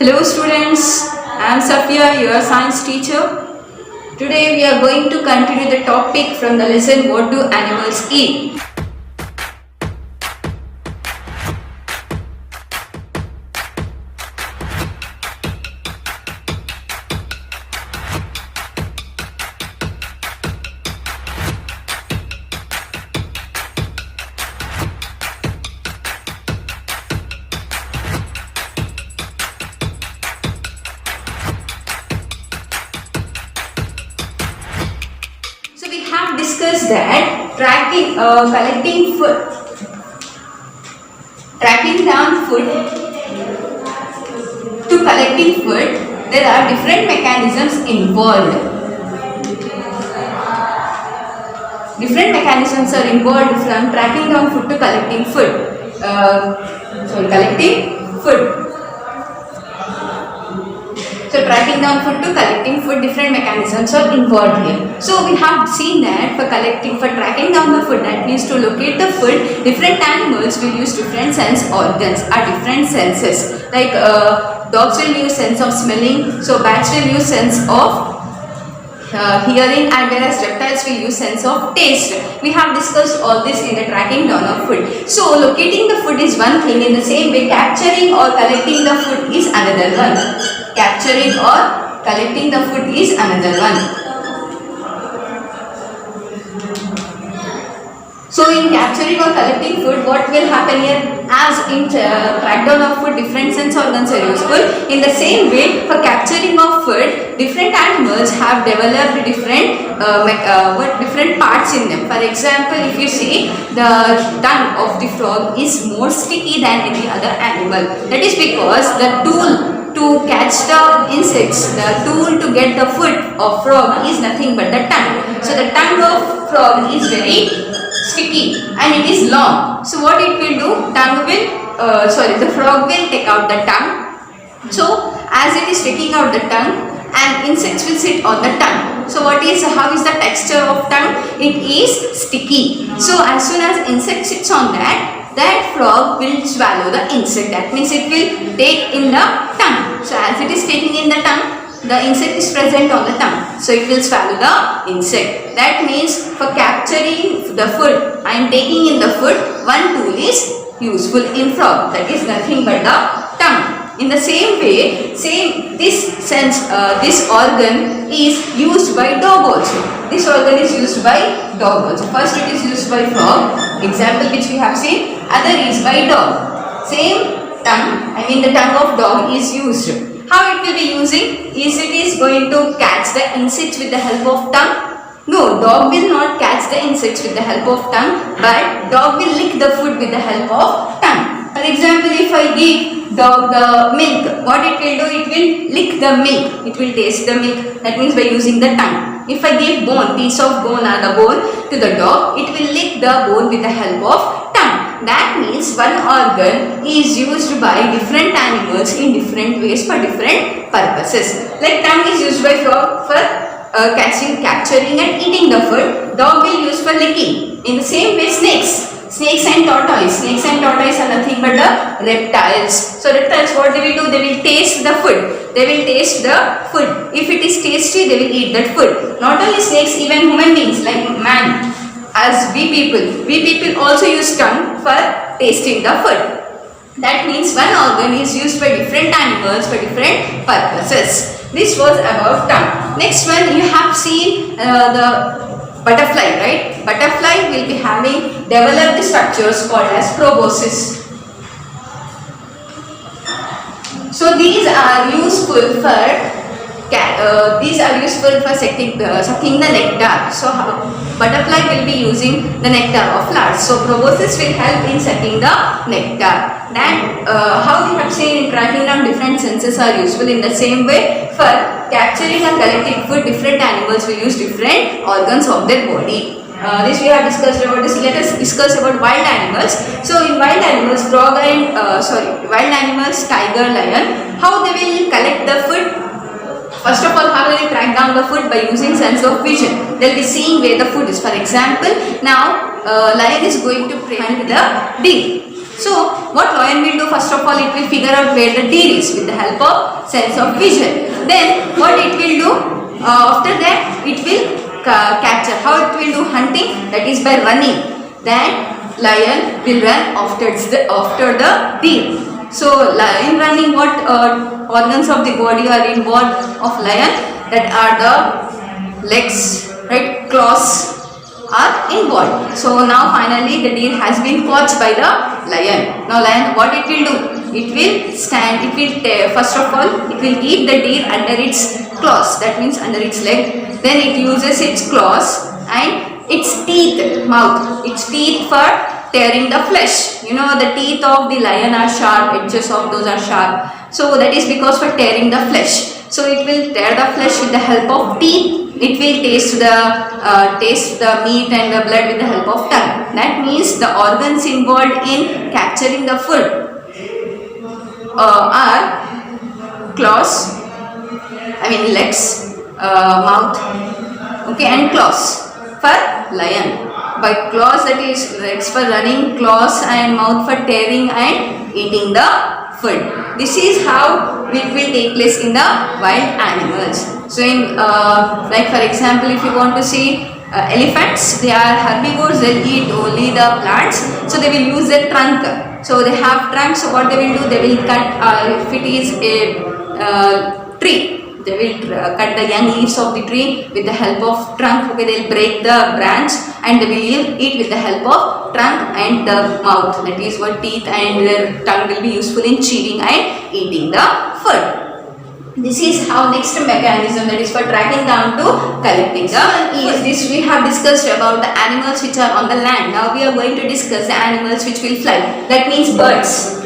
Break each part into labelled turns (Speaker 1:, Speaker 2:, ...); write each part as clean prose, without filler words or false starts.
Speaker 1: Hello students, I am Safia, your science teacher. Today we are going to continue the topic from the lesson What do animals eat? So we have discussed that tracking down food to collecting food, there are different mechanisms involved. Different mechanisms are involved from tracking down food to collecting food. Collecting food. So tracking down food to collecting food, different mechanisms are involved here. So we have seen that for tracking down the food, that means to locate the food, different animals will use different sense organs or different senses. Like dogs will use sense of smelling, so bats will use sense of hearing, and whereas reptiles will use sense of taste. We have discussed all this in the tracking down of food. So locating the food is one thing, in the same way capturing or collecting the food is another one. Capturing or collecting the food is another one. So in capturing or collecting food, what will happen here? As in track down of food, different sense organs are useful. In the same way, for capturing of food, different animals have developed different different parts in them. For example, if you see, the tongue of the frog is more sticky than any other animal. That is because the tool to catch the insects, the tool to get the food of frog is nothing but the tongue. So the tongue of frog is very sticky and it is long. So what it will do? The frog will take out the tongue. So as it is taking out the tongue, and insects will sit on the tongue. So how is the texture of tongue? It is sticky. So as soon as insect sits on that frog will swallow the insect. That means it will take in the tongue. So as it is taking in the tongue, the insect is present on the tongue. So it will swallow the insect. That means for capturing the food and taking in the food, one tool is useful in frog. That is nothing but the tongue. In the same way, this organ is used by dog also. This organ is used by dog also. First it is used by frog, example which we have seen. Other is by dog. Same tongue, the tongue of dog is used. How it will be using? It is going to catch the insects with the help of tongue? No, dog will not catch the insects with the help of tongue, but dog will lick the food with the help of tongue. For example, if I give dog the milk, what it will do? It will lick the milk. It will taste the milk. That means by using the tongue. If I give piece of bone or the bone to the dog, it will lick the bone with the help of tongue. That means one organ is used by different animals in different ways for different purposes. Like tongue is used by frog for capturing and eating the food. Dog will use for licking. In the same way, snakes and tortoise. Snakes and tortoise are nothing but the reptiles. So reptiles, what they will do? They will taste the food. They will taste the food. If it is tasty, they will eat that food. Not only snakes, even human beings like man, as we people also use tongue for tasting the food. That means one organ is used by different animals for different purposes. This was about tongue. Next one, you have seen the butterfly, right? Butterfly will be having developed structures called as proboscis. So these are useful for sucking the nectar. So butterfly will be using the nectar of flowers. So proboscis will help in sucking the nectar. Then how we have seen in tracking down different senses are useful. In the same way, for capturing and collecting food, different animals will use different organs of their body. This we have discussed about this. Let us discuss about wild animals. So in wild animals, tiger, lion, how they will collect the food? First of all, how will they track down the food? By using sense of vision. They will be seeing where the food is. For example, now lion is going to hunt the deer. So what lion will do, first of all, it will figure out where the deer is with the help of sense of vision. Then what it will do, after that it will capture. How it will do hunting? That is by running. Then lion will run after the deer. So in running, what organs of the body are involved of lion? That are the legs, right? Claws are involved. So now finally the deer has been caught by the lion. Now lion, what it will do? It will stand, it will first of all, it will keep the deer under its claws, that means under its leg. Then it uses its claws and its teeth, its teeth for tearing the flesh. You know, the teeth of the lion are sharp, edges of those are sharp. So that is because for tearing the flesh. So it will tear the flesh with the help of teeth. It will taste the meat and the blood with the help of tongue. That means the organs involved in capturing the food are claws, legs, mouth, okay, and claws for lion. By claws, that is legs for running, claws and mouth for tearing and eating the food. This is how it will take place in the wild animals. So in like for example, if you want to see elephants, they are herbivores, they eat only the plants, so they will use their trunk. So they have trunk, so what they will do, they will cut, if it is a tree, they will cut the young leaves of the tree with the help of trunk. Okay, they will break the branch and they will eat with the help of trunk and the mouth, that is what teeth, and their tongue will be useful in chewing and eating the food. This is how next mechanism, that is for tracking down to collecting the this we have discussed about the animals which are on the land. Now we are going to discuss the animals which will fly. That means birds.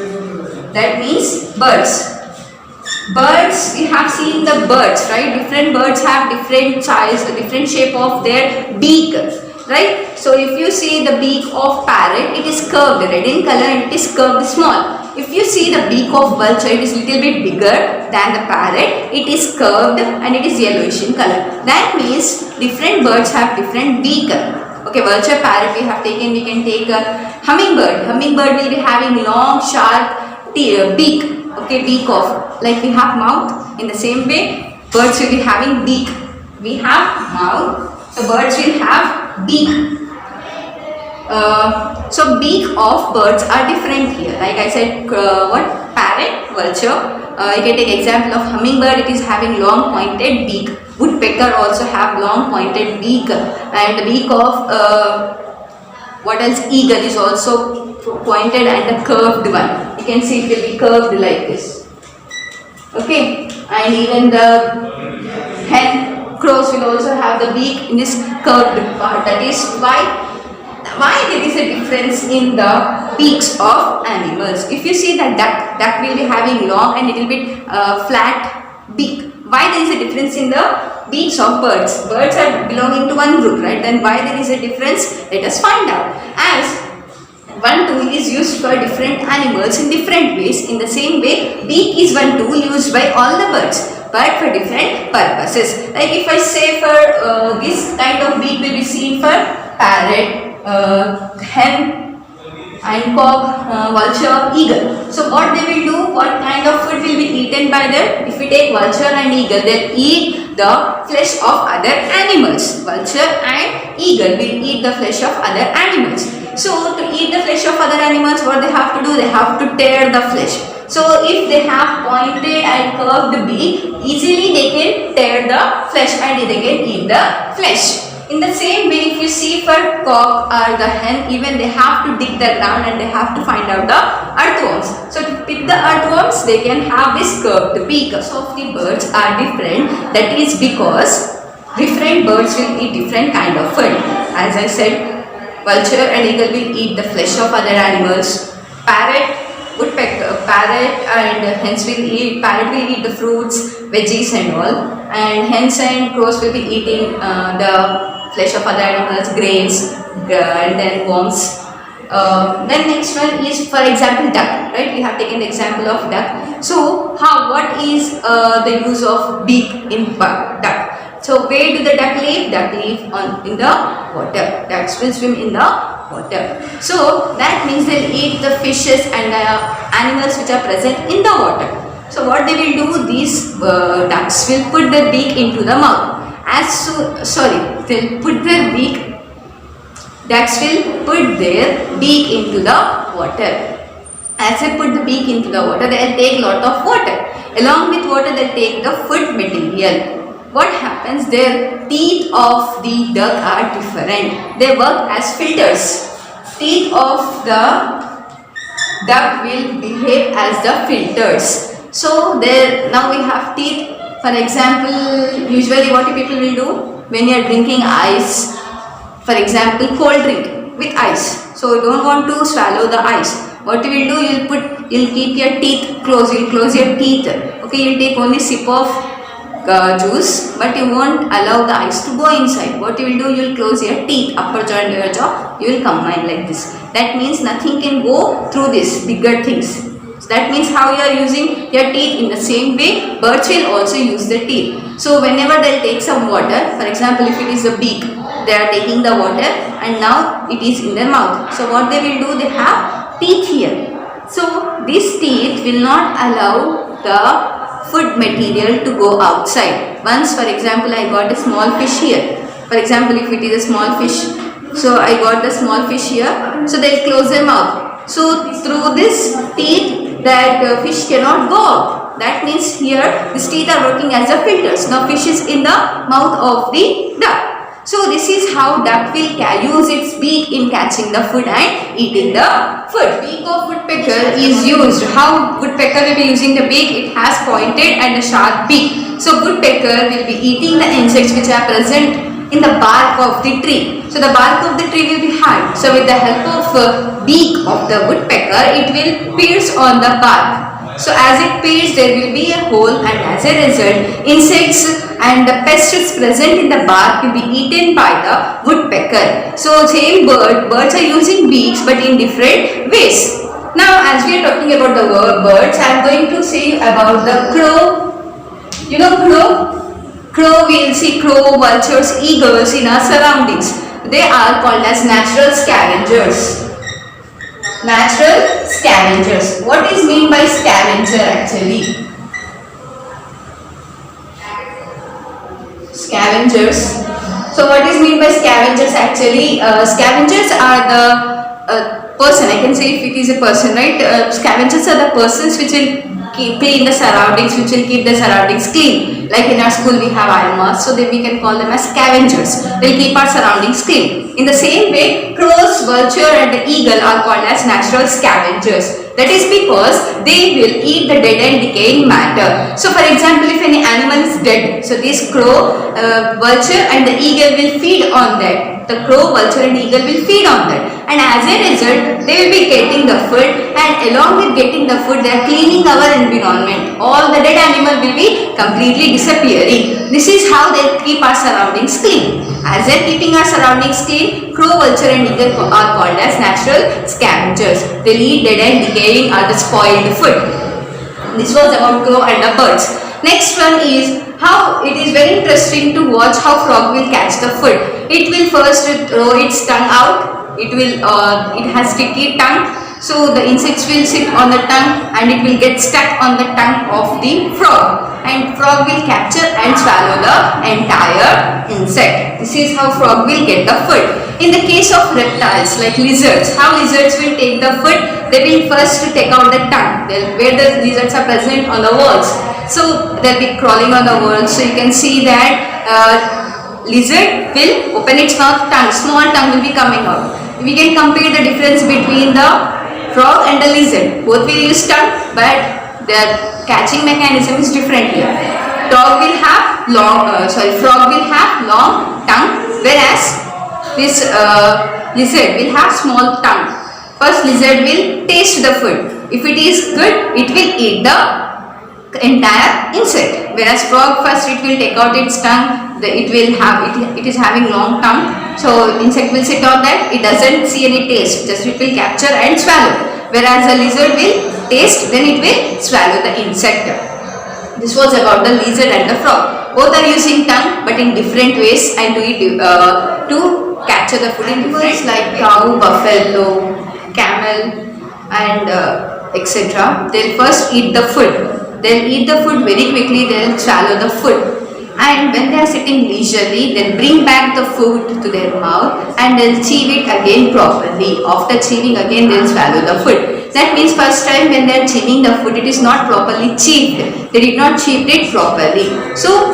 Speaker 1: Birds, we have seen the birds, right? Different birds have different size, different shape of their beak, right? So if you see the beak of parrot, it is curved, red in color, and it is curved small. If you see the beak of vulture, it is little bit bigger than the parrot, it is curved and it is yellowish in color. That means different birds have different beak. Okay, vulture, parrot we have taken, we can take a hummingbird. Hummingbird will be having long, sharp beak. Okay, beak of, like we have mouth, in the same way birds will be having beak. We have mouth, so birds will have beak. So beak of birds are different here. Like I said, what? Parrot, vulture. You can take example of hummingbird, it is having long pointed beak. Woodpecker also have long pointed beak. And the beak of what else? Eagle is also pointed and the curved one. You can see it will be curved like this. Okay, and even the hen, crows will also have the beak in this curved part. That is why there is a difference in the beaks of animals. If you see the duck will be having long and little bit flat beak. Why there is a difference in the beaks of birds? Birds are belonging to one group, right? Then why there is a difference? Let us find out. As one tool is used for different animals in different ways. In the same way, beak is one tool used by all the birds, but for different purposes. Like if I say for this kind of beak will be seen for parrot, hen and cock, vulture, eagle. So what they will do, what kind of food will be eaten by them? If we take vulture and eagle, they'll eat the flesh of other animals. Vulture and eagle will eat the flesh of other animals. So to eat the flesh of other animals, what they have to do? They have to tear the flesh. So if they have pointed and curved beak, easily they can tear the flesh and they can eat the flesh. In the same way, if you see for cock or the hen, even they have to dig the ground and they have to find out the earthworms. So to pick the earthworms, they can have this curved beak. So the birds are different. That is because different birds will eat different kind of food. As I said, vulture and eagle will eat the flesh of other animals. Woodpecker, parrot and hens will eat. Parrot will eat the fruits, veggies and all. And hens and crows will be eating the flesh of other animals, grains, and then worms. Then next one is, for example, duck. Right? We have taken the example of duck. So what is the use of beak in duck? So where do the duck live? Duck live in the water. Ducks will swim in the water. So that means they'll eat the fishes and the animals which are present in the water. So what they will do? These ducks will put their beak into the mouth. They'll put their beak. Ducks will put their beak into the water. As they put the beak into the water, they will take lot of water. Along with water, they will take the food material. What happens? Their teeth of the duck are different. They work as filters. Teeth of the duck will behave as the filters. So there now we have teeth. For example, usually what people will do when you are drinking ice, for example, cold drink with ice. So you don't want to swallow the ice. What you will do? You'll keep your teeth closed. You'll close your teeth. Okay, you'll take only sip of juice, but you won't allow the ice to go inside. What you will do? You'll close your teeth, upper jaw and lower jaw. You will combine like this. That means nothing can go through this bigger things. So that means how you are using your teeth in the same way. Birds will also use their teeth. So whenever they'll take some water, for example, if it is a beak, they are taking the water and now it is in their mouth. So what they will do? They have teeth here. So these teeth will not allow the food material to go outside. Once, for example, I got a small fish here. For example, if it is a small fish, so I got the small fish here. So they will close their mouth. So through this teeth, that fish cannot go out. That means here these teeth are working as the filters. Now fish is in the mouth of the duck. So this is how duck will use its beak in catching the food and eating the food. Beak of woodpecker is used. How woodpecker will be using the beak? It has pointed and a sharp beak. So woodpecker will be eating the insects which are present in the bark of the tree. So the bark of the tree will be hard. So with the help of beak of the woodpecker, it will pierce on the bark. So as it pierces, there will be a hole, and as a result, insects and the pests present in the bark will be eaten by the woodpecker. So same birds are using beaks but in different ways. Now as we are talking about the birds, I am going to say about the crow. You know crow? Crow, we will see crow, vultures, eagles in our surroundings. They are called as natural scavengers. Natural scavengers. What is mean by scavenger actually? Scavengers. So what is mean by scavengers actually? Scavengers are the person. I can say if it is a person, right? Scavengers are the persons which will clean the surroundings, which will keep the surroundings clean. Like in our school we have iron so then we can call them as scavengers. They will keep our surroundings clean. In the same way, crows, vulture and the eagle are called as natural scavengers. That is because they will eat the dead and decaying matter. So for example, if any animal is dead, so this crow, vulture and the eagle will feed on that. The crow, vulture and eagle will feed on that. And as a result, they will be getting the food, and along with getting the food, they are cleaning our environment. All the dead animal will be completely disappearing. This is how they keep our surroundings clean. As they are keeping our surroundings clean, crow, vulture and eagle are called as natural scavengers. They eat dead and decaying or the spoiled food. This was about crow and the birds. Next one is how it is very interesting to watch how frog will catch the food. It will first throw its tongue out. It has sticky tongue. So the insects will sit on the tongue and it will get stuck on the tongue of the frog. And frog will capture and swallow the entire insect. This is how frog will get the food. In the case of reptiles like lizards, how lizards will take the food? They will first take out the tongue where the lizards are present on the walls. So they'll be crawling on the walls. So you can see that lizard will open its mouth, small tongue will be coming out. We can compare the difference between the frog and the lizard. Both will use tongue, but their catching mechanism is different here. Frog will have long tongue, whereas this lizard will have small tongue. First lizard will taste the food. If it is good, it will eat the entire insect, whereas frog first it will take out its tongue. It is having long tongue, so insect will sit on that. It doesn't see any taste, just it will capture and swallow, whereas the lizard will taste, then it will swallow the insect. This was about the lizard and the frog. Both are using tongue but in different ways and to eat to capture the food in different like cow, buffalo, camel and etc. They'll first eat the food. They'll eat the food very quickly, they'll swallow the food. And when they are sitting leisurely, they'll bring back the food to their mouth and they'll chew it again properly. After chewing again, they'll swallow the food. That means first time when they are chewing the food, it is not properly chewed. They did not chew it properly. So,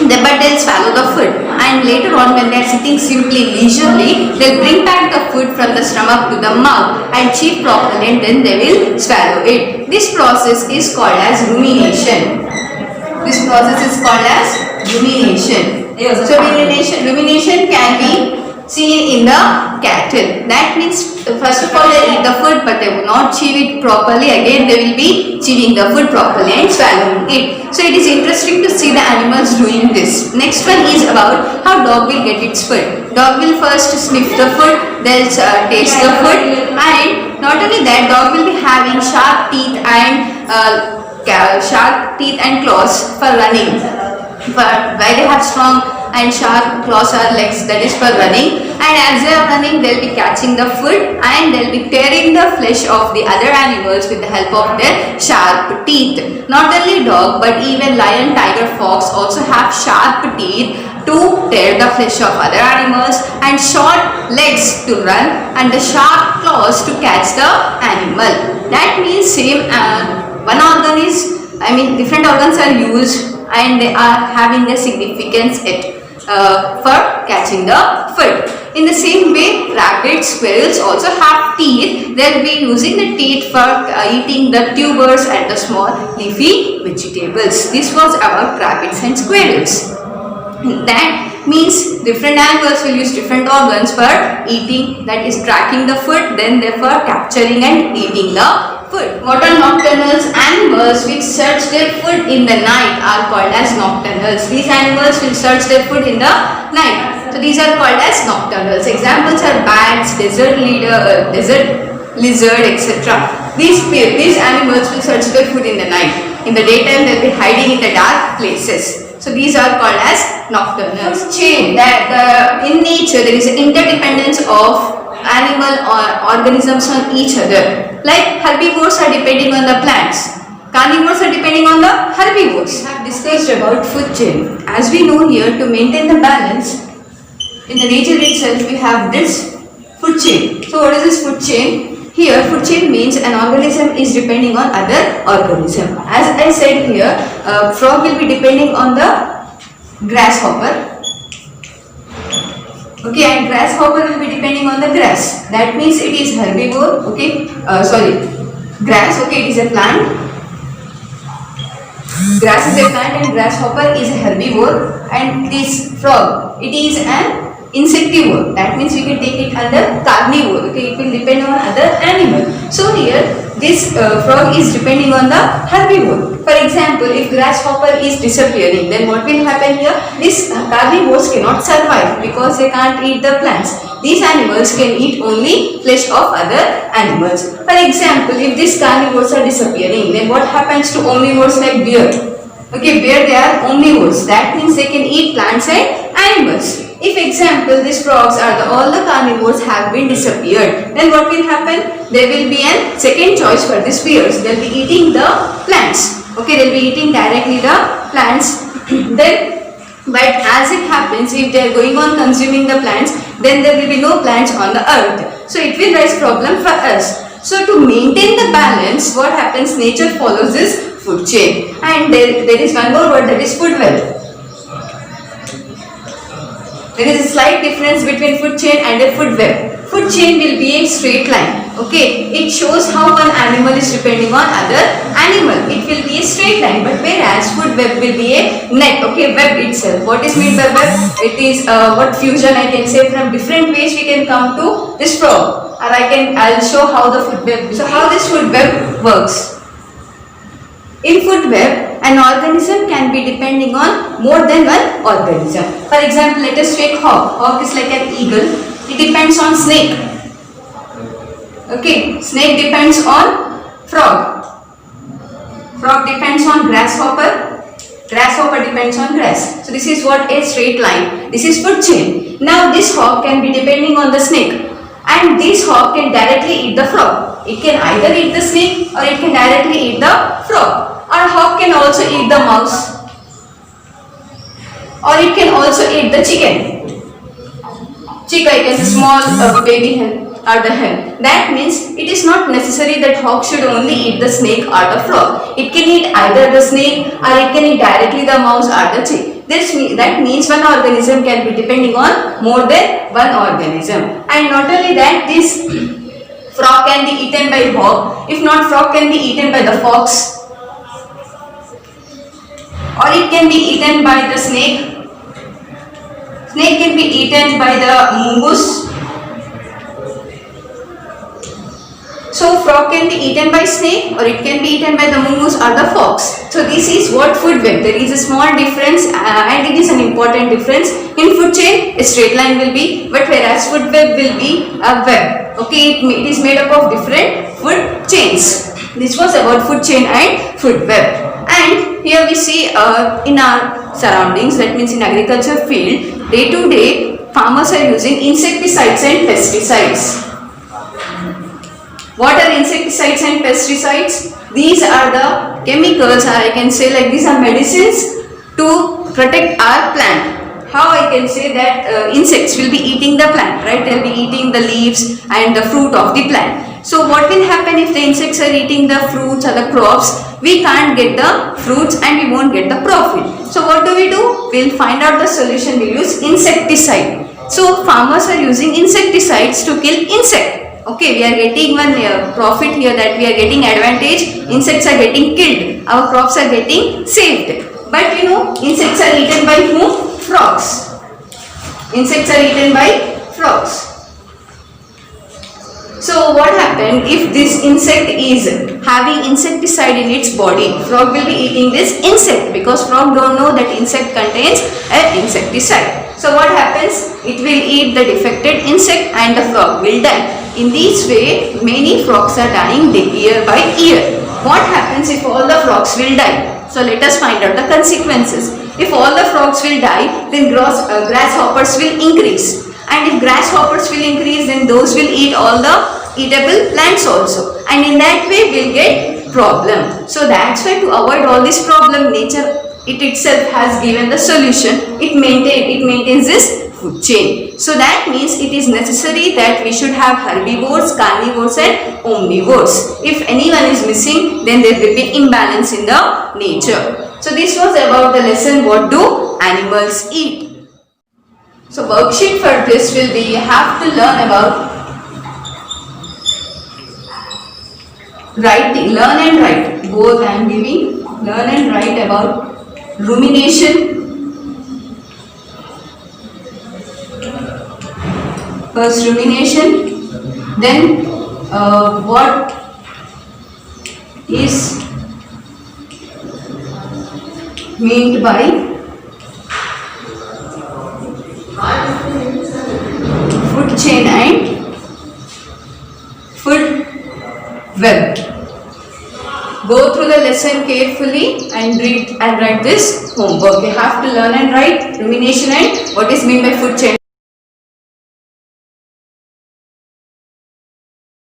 Speaker 1: but they'll swallow the food. And later on when they are sitting simply leisurely, they'll bring back the food from the stomach to the mouth and chew properly and then they will swallow it. This process is called as rumination. This process is called as rumination. So rumination can be seen in the cattle. That means first of all they eat the food but they will not chew it properly. Again they will be chewing the food properly and swallowing it. So it is interesting to see the animals doing this. Next one is about how dog will get its food. Dog will first sniff the food, they'll taste the food, and not only that, dog will be having sharp teeth and claws for running. But why they have strong and sharp claws or legs, that is for running, and as they are running they'll be catching the food and they'll be tearing the flesh of the other animals with the help of their sharp teeth. Not only dog but even lion, tiger, fox also have sharp teeth to tear the flesh of other animals and short legs to run and the sharp claws to catch the animal. That means same one organ is, different organs are used and they are having a significance for catching the food. In the same way, rabbits, squirrels also have teeth. They will be using the teeth for eating the tubers and the small leafy vegetables. This was about rabbits and squirrels. That means different animals will use different organs for eating, that is tracking the food, then therefore capturing and eating the food. What are nocturnals? Animals which search their food in the night are called as nocturnals. These animals will search their food in the night. So these are called as nocturnals. Examples are bats, desert lizard, etc. These animals will search their food in the night. In the daytime they will be hiding in the dark places. So these are called as nocturnals. Chain, that in nature there is an interdependence of animal or organisms on each other. Like herbivores are depending on the plants, carnivores are depending on the herbivores. We have discussed about food chain. As we know here, to maintain the balance in the nature itself, we have this food chain. So what is this food chain? Here food chain means an organism is depending on other organism. As I said here, frog will be depending on the grasshopper. Okay, and grasshopper will be depending on the grass. That means it is herbivore. Okay, grass. Okay, it is a plant. Grass is a plant and grasshopper is a herbivore, and this frog, it is an insectivore. That means we can take it under carnivore. Okay, it will depend on other animal. So here this frog is depending on the herbivore. For example, if grasshopper is disappearing, then what will happen here? These carnivores cannot survive because they can't eat the plants. These animals can eat only flesh of other animals. For example, if these carnivores are disappearing, then what happens to omnivores like bear? Okay, bear, they are omnivores. That means they can eat plants and animals. If example, these frogs are all the carnivores have been disappeared, then what will happen? There will be a second choice for these bears. They will be eating the plants. Okay, they will be eating directly the plants. But as it happens, if they are going on consuming the plants, then there will be no plants on the earth. So it will raise problem for us. So to maintain the balance, what happens? Nature follows this food chain. And there is one more word, that is food web. There is a slight difference between food chain and a food web. Food chain will be a straight line. Okay, it shows how one animal is depending on other animal. It will be a straight line, but whereas food web will be a net. Okay, web itself. What is meant by web? It is what fusion I can say, from different ways we can come to this frog. Or I'll show how the food web. So how this food web works. In food web, an organism can be depending on more than one organism. For example, let us take hawk. Hawk is like an eagle. It depends on snake. Okay, snake depends on frog. Frog depends on grasshopper. Grasshopper depends depends on grass. So this is what a straight line. This is food chain. Now this hog can be depending on the snake, and this hog can directly eat the frog. It can either eat the snake or it can directly eat the frog. Or hog can also eat the mouse, or it can also eat the chicken. Chicken is a small baby hen or the hen. That means it is not necessary that hog should only eat the snake or the frog. It can eat either the snake or it can eat directly the mouse or the chick. That means one organism can be depending on more than one organism. And not only that, this frog can be eaten by hog. If not, frog can be eaten by the fox, or it can be eaten by the snake. Snake can be eaten by the mongoose. So frog can be eaten by snake, or it can be eaten by the mongoose or the fox. So this is what food web. There is a small difference and it is an important difference. In food chain, a straight line will be, but whereas food web will be a web. Okay, it is made up of different food chains. This was about food chain and food web. And here we see in our surroundings, that means in agriculture field, day to day farmers are using insecticides and pesticides. What are insecticides and pesticides? These are the chemicals, or I can say like these are medicines to protect our plant. How I can say that insects will be eating the plant, right? They will be eating the leaves and the fruit of the plant. So what will happen if the insects are eating the fruits or the crops? We can't get the fruits and we won't get the profit. So what do? We'll find out the solution. We'll use insecticide. So farmers are using insecticides to kill insect. Okay, we are getting one profit here, that we are getting advantage. Insects are getting killed. Our crops are getting saved. But insects are eaten by whom? Frogs. Insects are eaten by frogs. So what happened if this insect is having insecticide in its body? Frog will be eating this insect because frog don't know that insect contains an insecticide. So what happens? It will eat the defected insect and the frog will die. In this way, many frogs are dying year by year. What happens if all the frogs will die? So let us find out the consequences. If all the frogs will die, then grasshoppers will increase. And if grasshoppers will increase, then those will eat all the eatable plants also. And in that way, we'll get problem. So that's why to avoid all this problem, nature it itself has given the solution. It maintains this food chain. So that means it is necessary that we should have herbivores, carnivores and omnivores. If anyone is missing, then there will be imbalance in the nature. So this was about the lesson, what do animals eat. So worksheet for this will be, you have to learn about writing, learn and write. Both I am giving, learn and write about rumination. First rumination, then what is meant by food chain and food web. Go through the lesson carefully and read and write this homework. You have to learn and write rumination and what is meant by food chain.